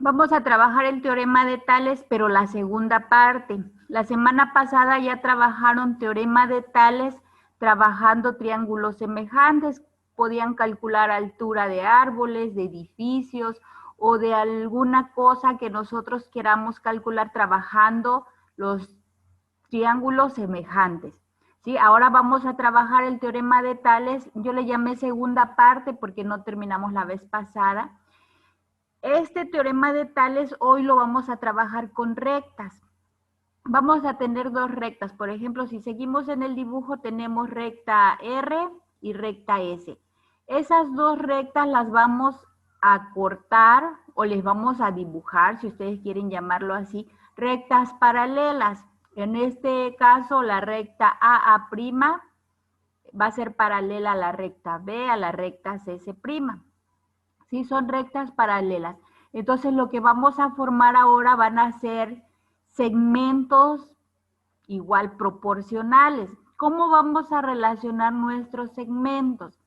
Vamos a trabajar el teorema de Tales, pero la segunda parte. La semana pasada ya trabajaron teorema de Tales trabajando triángulos semejantes. Podían calcular altura de árboles, de edificios o de alguna cosa que nosotros queramos calcular trabajando los triángulos semejantes. ¿Sí? Ahora vamos a trabajar el teorema de Tales. Yo le llamé segunda parte porque no terminamos la vez pasada. Este teorema de Tales hoy lo vamos a trabajar con rectas. Vamos a tener dos rectas. Por ejemplo, si seguimos en el dibujo, tenemos recta R y recta S. Esas dos rectas las vamos a cortar o les vamos a dibujar, si ustedes quieren llamarlo así, rectas paralelas. En este caso, la recta AA' va a ser paralela a la recta B, a la recta CS'. ¿Sí? Son rectas paralelas. Entonces lo que vamos a formar ahora van a ser segmentos igual proporcionales. ¿Cómo vamos a relacionar nuestros segmentos?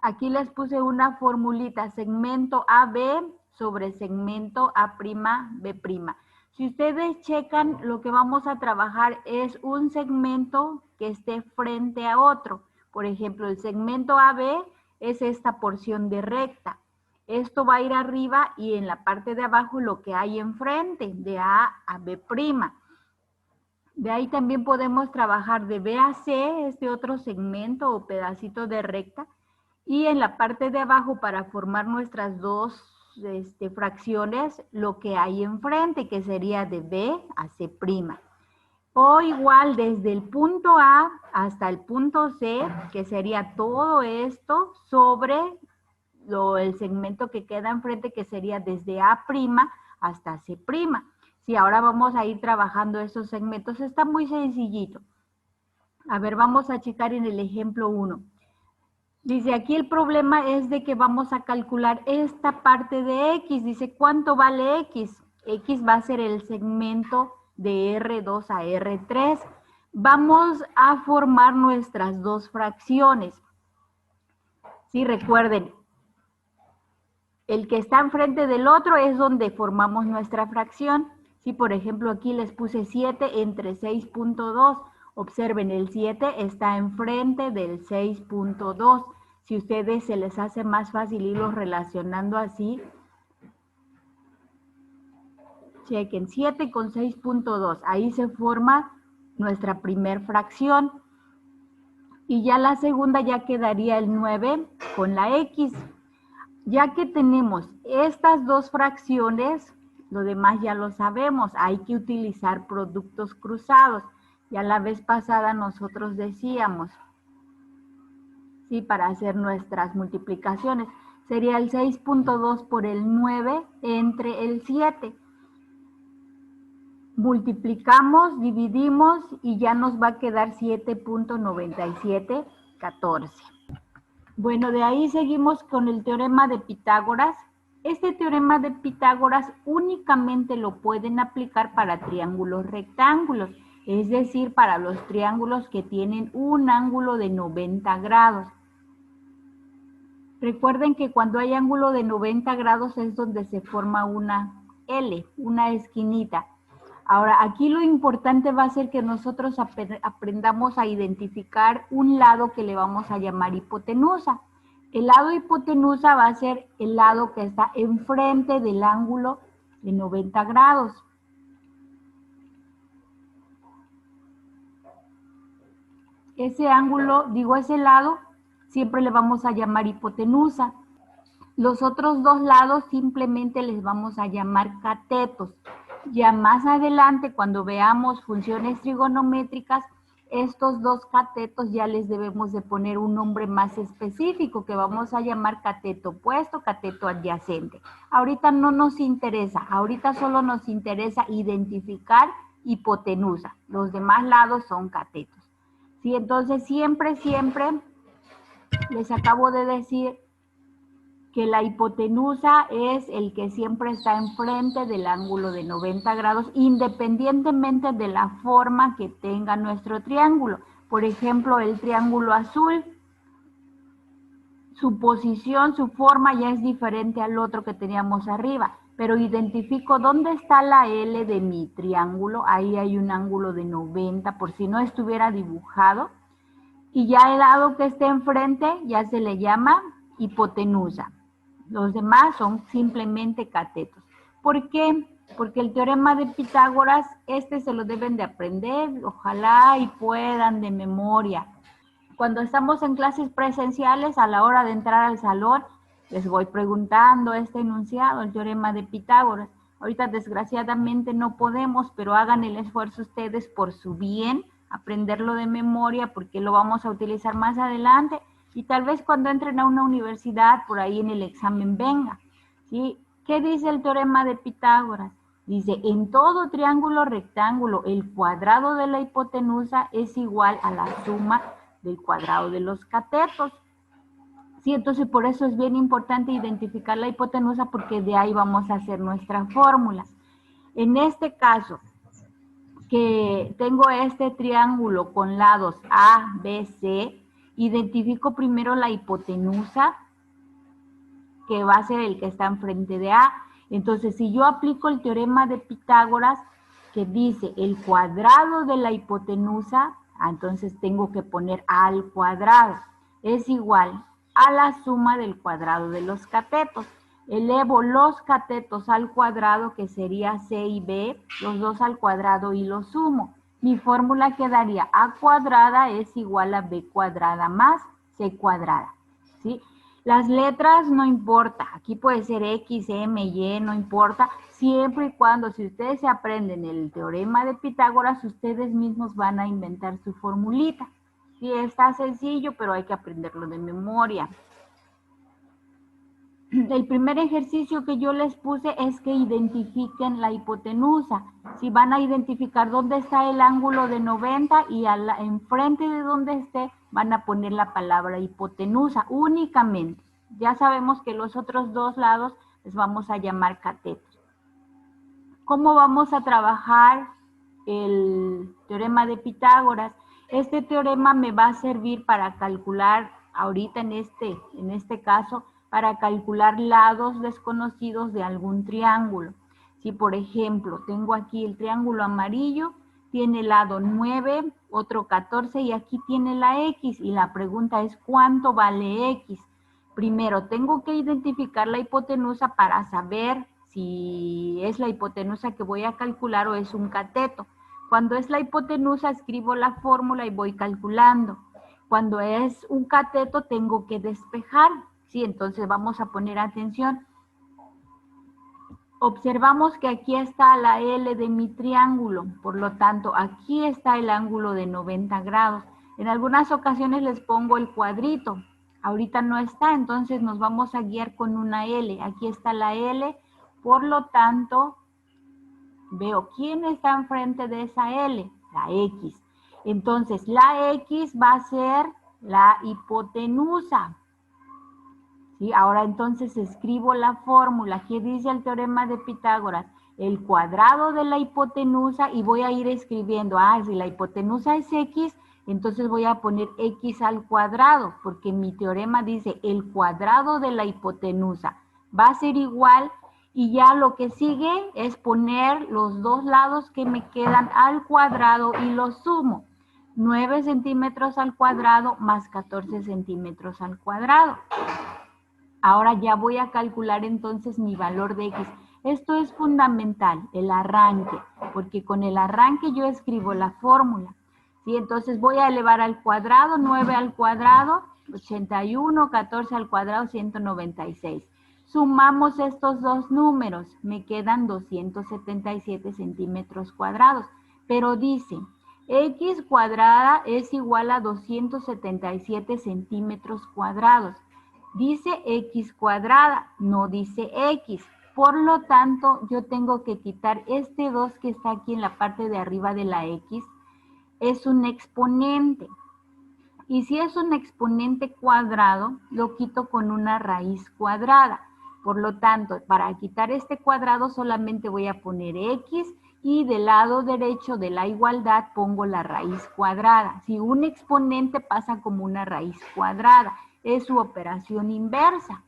Aquí les puse una formulita, segmento AB sobre segmento A'B'. Si ustedes checan, lo que vamos a trabajar es un segmento que esté frente a otro. Por ejemplo, el segmento AB es esta porción de recta. Esto va a ir arriba y en la parte de abajo lo que hay enfrente, de A a B'. De ahí también podemos trabajar de B a C, este otro segmento o pedacito de recta, y en la parte de abajo para formar nuestras dos fracciones, lo que hay enfrente, que sería de B a C'. O igual desde el punto A hasta el punto C, que sería todo esto sobre el segmento que queda enfrente, que sería desde A' hasta C'. Sí, ahora vamos a ir trabajando esos segmentos. Está muy sencillito. A ver, vamos a checar en el ejemplo 1. Dice, aquí el problema es de que vamos a calcular esta parte de X. Dice, ¿cuánto vale X? X va a ser el segmento de R2 a R3. Vamos a formar nuestras dos fracciones. Sí, recuerden, el que está enfrente del otro es donde formamos nuestra fracción. Si, por ejemplo, aquí les puse 7 entre 6.2, observen, el 7 está enfrente del 6.2. Si a ustedes se les hace más fácil irlos relacionando así, chequen, 7 con 6.2, ahí se forma nuestra primer fracción. Y ya la segunda ya quedaría el 9 con la X. Ya que tenemos estas dos fracciones, lo demás ya lo sabemos, hay que utilizar productos cruzados. Ya la vez pasada nosotros decíamos, ¿sí? Para hacer nuestras multiplicaciones, sería el 6.2 por el 9 entre el 7. Multiplicamos, dividimos y ya nos va a quedar 7.9714. Bueno, de ahí seguimos con el teorema de Pitágoras. Este teorema de Pitágoras únicamente lo pueden aplicar para triángulos rectángulos, es decir, para los triángulos que tienen un ángulo de 90 grados. Recuerden que cuando hay ángulo de 90 grados es donde se forma una L, una esquinita. Ahora, aquí lo importante va a ser que nosotros aprendamos a identificar un lado que le vamos a llamar hipotenusa. El lado hipotenusa va a ser el lado que está enfrente del ángulo de 90 grados. Ese ángulo, ese lado, siempre le vamos a llamar hipotenusa. Los otros dos lados simplemente les vamos a llamar catetos. Ya más adelante, cuando veamos funciones trigonométricas, estos dos catetos ya les debemos de poner un nombre más específico que vamos a llamar cateto opuesto, cateto adyacente. Ahorita no nos interesa, ahorita solo nos interesa identificar hipotenusa. Los demás lados son catetos. ¿Sí? Entonces siempre les acabo de decir que la hipotenusa es el que siempre está enfrente del ángulo de 90 grados, independientemente de la forma que tenga nuestro triángulo. Por ejemplo, el triángulo azul, su posición, su forma ya es diferente al otro que teníamos arriba, pero identifico dónde está la L de mi triángulo. Ahí hay un ángulo de 90, por si no estuviera dibujado. Y ya el lado que esté enfrente ya se le llama hipotenusa. Los demás son simplemente catetos. ¿Por qué? Porque el teorema de Pitágoras, se lo deben de aprender, ojalá y puedan de memoria. Cuando estamos en clases presenciales, a la hora de entrar al salón, les voy preguntando este enunciado, el teorema de Pitágoras. Ahorita desgraciadamente no podemos, pero hagan el esfuerzo ustedes por su bien, aprenderlo de memoria, porque lo vamos a utilizar más adelante, y tal vez cuando entren a una universidad, por ahí en el examen venga, ¿sí? ¿Qué dice el teorema de Pitágoras? Dice, en todo triángulo rectángulo, el cuadrado de la hipotenusa es igual a la suma del cuadrado de los catetos. Sí, entonces por eso es bien importante identificar la hipotenusa, porque de ahí vamos a hacer nuestra fórmula. En este caso, que tengo este triángulo con lados A, B, C, identifico primero la hipotenusa, que va a ser el que está enfrente de A. Entonces, si yo aplico el teorema de Pitágoras, que dice el cuadrado de la hipotenusa, entonces tengo que poner A al cuadrado, es igual a la suma del cuadrado de los catetos. Elevo los catetos al cuadrado, que sería C y B, los dos al cuadrado, y los sumo. Mi fórmula quedaría A cuadrada es igual a B cuadrada más C cuadrada, ¿sí? Las letras no importa, aquí puede ser X, M, Y, no importa, siempre y cuando, si ustedes se aprenden el teorema de Pitágoras, ustedes mismos van a inventar su formulita. Sí, está sencillo, pero hay que aprenderlo de memoria. El primer ejercicio que yo les puse es que identifiquen la hipotenusa. Si van a identificar dónde está el ángulo de 90 y enfrente de donde esté van a poner la palabra hipotenusa únicamente. Ya sabemos que los otros dos lados les vamos a llamar catetos. ¿Cómo vamos a trabajar el teorema de Pitágoras? Este teorema me va a servir para calcular, ahorita en este caso, para calcular lados desconocidos de algún triángulo. Si, por ejemplo, tengo aquí el triángulo amarillo, tiene lado 9, otro 14 y aquí tiene la X. Y la pregunta es, ¿cuánto vale X? Primero, tengo que identificar la hipotenusa para saber si es la hipotenusa que voy a calcular o es un cateto. Cuando es la hipotenusa, escribo la fórmula y voy calculando. Cuando es un cateto, tengo que despejar. Sí, entonces vamos a poner atención. Observamos que aquí está la L de mi triángulo, por lo tanto, aquí está el ángulo de 90 grados. En algunas ocasiones les pongo el cuadrito, ahorita no está, entonces nos vamos a guiar con una L. Aquí está la L, por lo tanto, veo quién está enfrente de esa L, la X. Entonces, la X va a ser la hipotenusa. ¿Sí? Ahora entonces escribo la fórmula. ¿Qué dice el teorema de Pitágoras? El cuadrado de la hipotenusa, y voy a ir escribiendo, si la hipotenusa es X, entonces voy a poner X al cuadrado, porque mi teorema dice el cuadrado de la hipotenusa va a ser igual, y ya lo que sigue es poner los dos lados que me quedan al cuadrado y los sumo. 9 centímetros al cuadrado más 14 centímetros al cuadrado. Ahora ya voy a calcular entonces mi valor de X. Esto es fundamental, el arranque, porque con el arranque yo escribo la fórmula. ¿Sí? Entonces voy a elevar al cuadrado, 9 al cuadrado, 81, 14 al cuadrado, 196. Sumamos estos dos números, me quedan 277 centímetros cuadrados, pero dice, X cuadrada es igual a 277 centímetros cuadrados. Dice X cuadrada, no dice X. Por lo tanto, yo tengo que quitar este 2 que está aquí en la parte de arriba de la X. Es un exponente. Y si es un exponente cuadrado, lo quito con una raíz cuadrada. Por lo tanto, para quitar este cuadrado solamente voy a poner X y del lado derecho de la igualdad pongo la raíz cuadrada. Si un exponente pasa como una raíz cuadrada, es su operación inversa.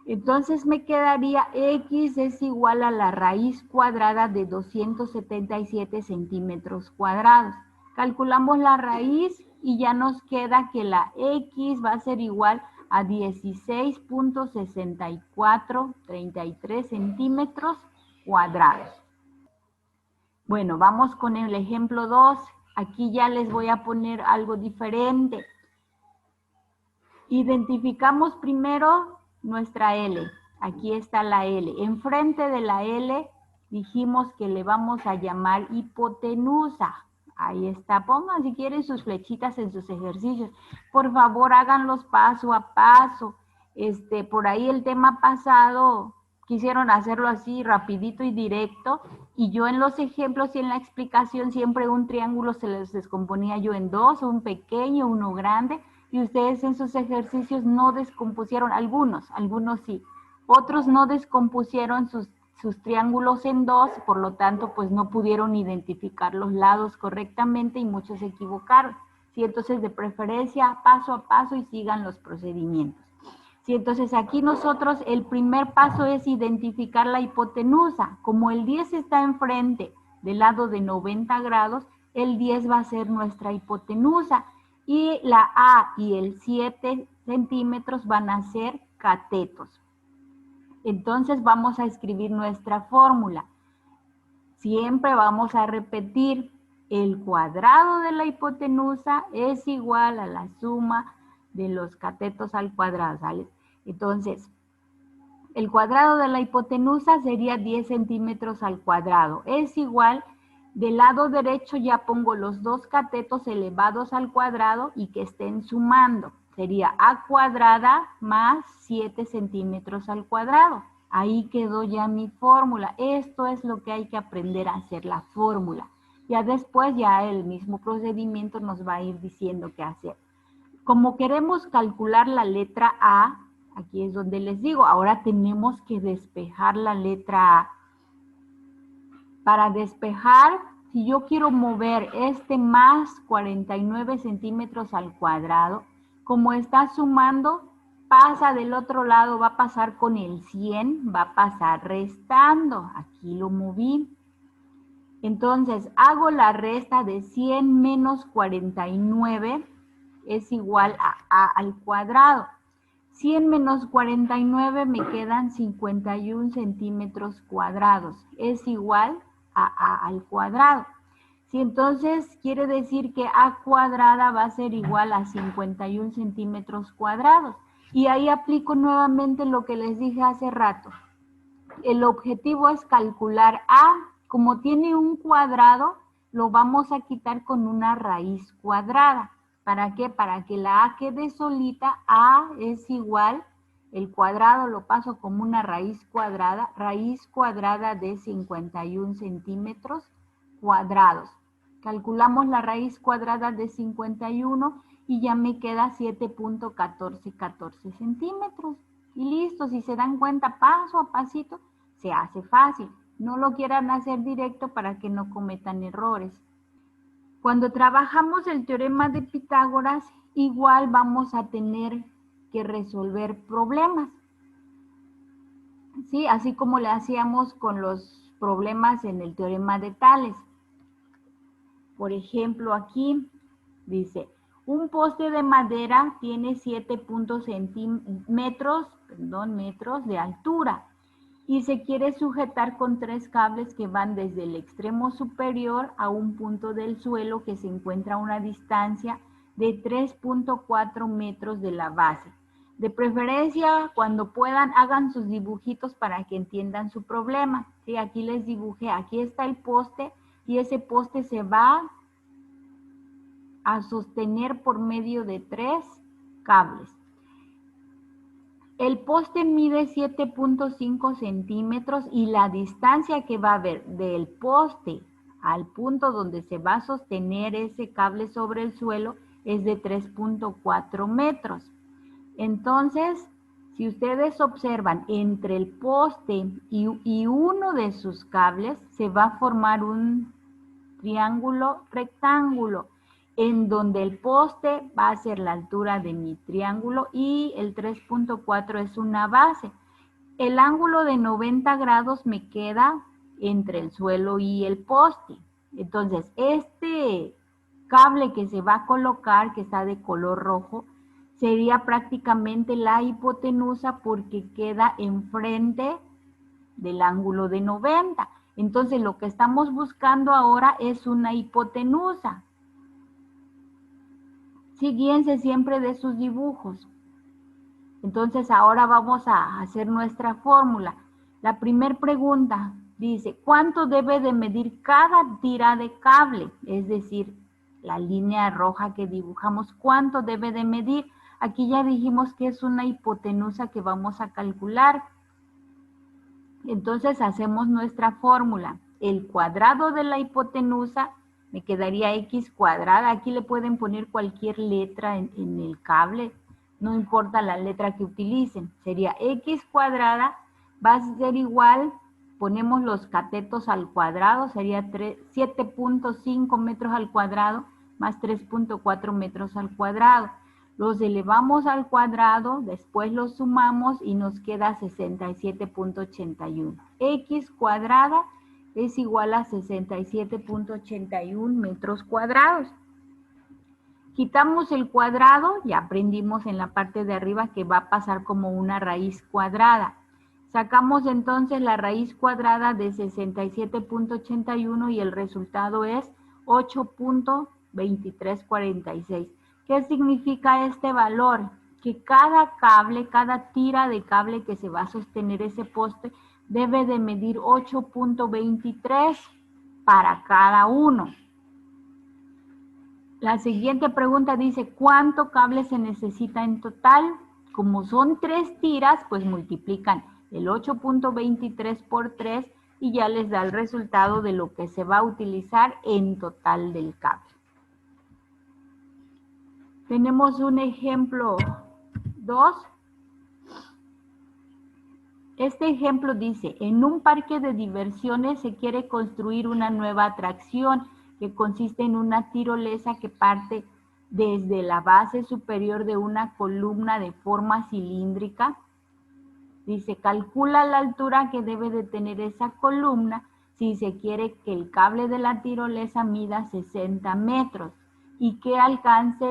Entonces me quedaría x es igual a la raíz cuadrada de 277 centímetros cuadrados. Calculamos la raíz y ya nos queda que la x va a ser igual a 16.6433 centímetros cuadrados. Bueno, vamos con el ejemplo 2. Aquí ya les voy a poner algo diferente. Identificamos primero nuestra L. Aquí está la L. Enfrente de la L dijimos que le vamos a llamar hipotenusa. Ahí está. Pongan si quieren sus flechitas en sus ejercicios. Por favor, háganlos paso a paso. Por ahí el tema pasado quisieron hacerlo así rapidito y directo. Y yo en los ejemplos y en la explicación siempre un triángulo se les descomponía yo en dos, un pequeño, uno grande. Y ustedes en sus ejercicios no descompusieron, algunos sí, otros no descompusieron sus triángulos en dos, por lo tanto, pues no pudieron identificar los lados correctamente y muchos se equivocaron. ¿Sí? Entonces, de preferencia, paso a paso y sigan los procedimientos. ¿Sí? Entonces, aquí nosotros, el primer paso es identificar la hipotenusa. Como el 10 está enfrente del lado de 90 grados, el 10 va a ser nuestra hipotenusa. Y la A y el 7 centímetros van a ser catetos. Entonces vamos a escribir nuestra fórmula. Siempre vamos a repetir, el cuadrado de la hipotenusa es igual a la suma de los catetos al cuadrado, ¿sale? Entonces, el cuadrado de la hipotenusa sería 10 centímetros al cuadrado. Es igual, del lado derecho ya pongo los dos catetos elevados al cuadrado y que estén sumando. Sería a cuadrada más 7 centímetros al cuadrado. Ahí quedó ya mi fórmula. Esto es lo que hay que aprender a hacer, la fórmula. Ya después ya el mismo procedimiento nos va a ir diciendo qué hacer. Como queremos calcular la letra A, aquí es donde les digo, ahora tenemos que despejar la letra A. Para despejar, si yo quiero mover más 49 centímetros al cuadrado, como está sumando, pasa del otro lado, va a pasar con el 100, va a pasar restando. Aquí lo moví. Entonces, hago la resta de 100 menos 49 es igual a A al cuadrado. 100 menos 49 me quedan 51 centímetros cuadrados. Es igual a A al cuadrado. Sí, entonces quiere decir que A cuadrada va a ser igual a 51 centímetros cuadrados. Y ahí aplico nuevamente lo que les dije hace rato. El objetivo es calcular A. Como tiene un cuadrado, lo vamos a quitar con una raíz cuadrada. ¿Para qué? Para que la A quede solita. A es igual, el cuadrado lo paso como una raíz cuadrada de 51 centímetros cuadrados. Calculamos la raíz cuadrada de 51 y ya me queda 7.1414 centímetros. Y listo, si se dan cuenta, paso a pasito, se hace fácil. No lo quieran hacer directo para que no cometan errores. Cuando trabajamos el teorema de Pitágoras, igual vamos a tener que resolver problemas. ¿Sí? Así como le hacíamos con los problemas en el teorema de Tales. Por ejemplo, aquí dice, un poste de madera tiene 7.0 metros de altura y se quiere sujetar con 3 cables que van desde el extremo superior a un punto del suelo que se encuentra a una distancia de 3.4 metros de la base. De preferencia, cuando puedan, hagan sus dibujitos para que entiendan su problema. ¿Sí? Aquí les dibujé, aquí está el poste y ese poste se va a sostener por medio de 3 cables. El poste mide 7.5 centímetros y la distancia que va a haber del poste al punto donde se va a sostener ese cable sobre el suelo es de 3.4 metros. Entonces, si ustedes observan, entre el poste y uno de sus cables se va a formar un triángulo rectángulo, en donde el poste va a ser la altura de mi triángulo y el 3.4 es una base. el ángulo de 90 grados me queda entre el suelo y el poste. Entonces, este cable que se va a colocar, que está de color rojo, sería prácticamente la hipotenusa porque queda enfrente del ángulo de 90. Entonces, lo que estamos buscando ahora es una hipotenusa. Sí, guíense siempre de sus dibujos. Entonces, ahora vamos a hacer nuestra fórmula. La primera pregunta dice, ¿cuánto debe de medir cada tira de cable? Es decir, la línea roja que dibujamos, ¿cuánto debe de medir? Aquí ya dijimos que es una hipotenusa que vamos a calcular. Entonces, hacemos nuestra fórmula. El cuadrado de la hipotenusa me quedaría x cuadrada. Aquí le pueden poner cualquier letra en el cable. No importa la letra que utilicen. Sería x cuadrada, va a ser igual, ponemos los catetos al cuadrado, sería 7.5 metros al cuadrado más 3.4 metros al cuadrado. Los elevamos al cuadrado, después los sumamos y nos queda 67.81. X cuadrada es igual a 67.81 metros cuadrados. Quitamos el cuadrado, ya aprendimos en la parte de arriba que va a pasar como una raíz cuadrada. Sacamos entonces la raíz cuadrada de 67.81 y el resultado es 8.2346. ¿Qué significa este valor? Que cada cable, cada tira de cable que se va a sostener ese poste debe de medir 8.23 para cada uno. La siguiente pregunta dice, ¿cuánto cable se necesita en total? Como son 3 tiras, pues multiplican el 8.23 por 3 y ya les da el resultado de lo que se va a utilizar en total del cable. Tenemos un ejemplo 2. Este ejemplo dice, en un parque de diversiones se quiere construir una nueva atracción que consiste en una tirolesa que parte desde la base superior de una columna de forma cilíndrica. Dice, calcula la altura que debe de tener esa columna si se quiere que el cable de la tirolesa mida 60 metros y que alcance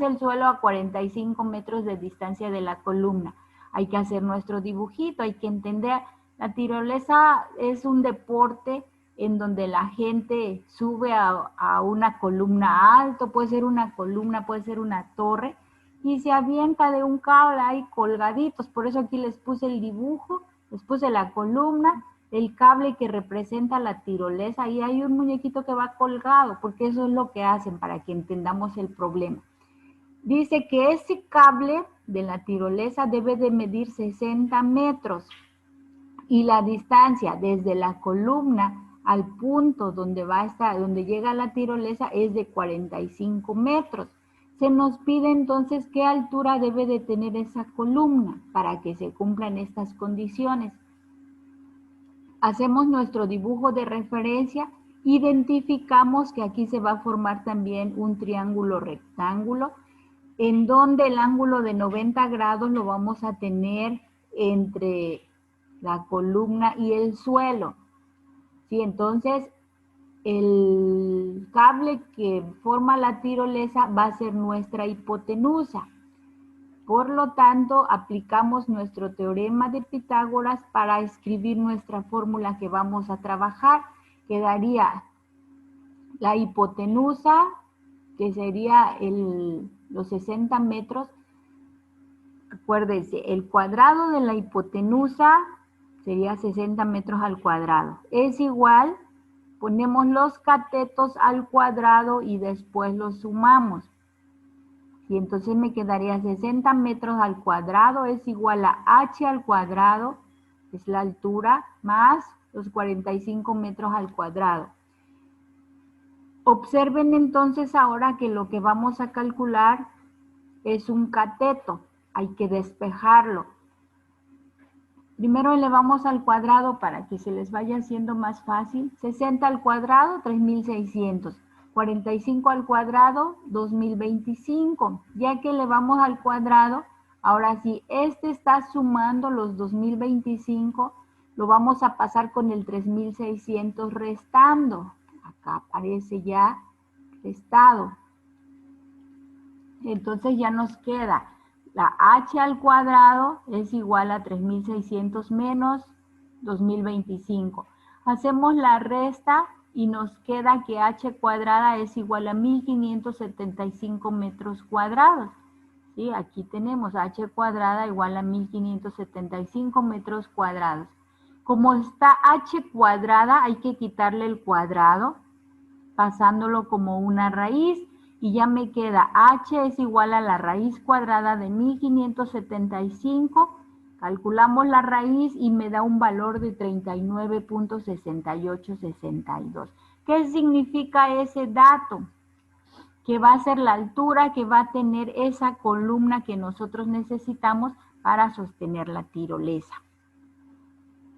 el suelo a 45 metros de distancia de la columna. Hay que hacer nuestro dibujito, hay que entender, la tirolesa es un deporte en donde la gente sube a una columna alto, puede ser una columna, puede ser una torre, y se avienta de un cable ahí colgaditos. Por eso aquí les puse el dibujo, les puse la columna, el cable que representa la tirolesa, y hay un muñequito que va colgado, porque eso es lo que hacen para que entendamos el problema. Dice que ese cable de la tirolesa debe de medir 60 metros y la distancia desde la columna al punto donde donde llega la tirolesa es de 45 metros. Se nos pide entonces qué altura debe de tener esa columna para que se cumplan estas condiciones. Hacemos nuestro dibujo de referencia, identificamos que aquí se va a formar también un triángulo rectángulo, en donde el ángulo de 90 grados lo vamos a tener entre la columna y el suelo. ¿Sí? Entonces, el cable que forma la tirolesa va a ser nuestra hipotenusa. Por lo tanto, aplicamos nuestro teorema de Pitágoras para escribir nuestra fórmula que vamos a trabajar. Quedaría la hipotenusa, que sería los 60 metros. Acuérdense, el cuadrado de la hipotenusa sería 60 metros al cuadrado. Es igual, ponemos los catetos al cuadrado y después los sumamos. Y entonces me quedaría 60 metros al cuadrado es igual a h al cuadrado, es la altura, más los 45 metros al cuadrado. Observen entonces ahora que lo que vamos a calcular es un cateto, hay que despejarlo. Primero elevamos al cuadrado para que se les vaya haciendo más fácil. 60 al cuadrado, 3.600. 45 al cuadrado, 2025. Ya que elevamos al cuadrado, Ahora, si este está sumando los 2025, lo vamos a pasar con el 3600 restando. Acá aparece ya restado. Entonces ya nos queda la h al cuadrado es igual a 3600 menos 2025. Hacemos la resta y nos queda que h cuadrada es igual a 1575 metros cuadrados. ¿Sí? Aquí tenemos h cuadrada igual a 1575 metros cuadrados. Como está h cuadrada, hay que quitarle el cuadrado, pasándolo como una raíz, y ya me queda h es igual a la raíz cuadrada de 1575, calculamos la raíz y me da un valor de 39.6862. ¿Qué significa ese dato? Que va a ser la altura que va a tener esa columna que nosotros necesitamos para sostener la tirolesa.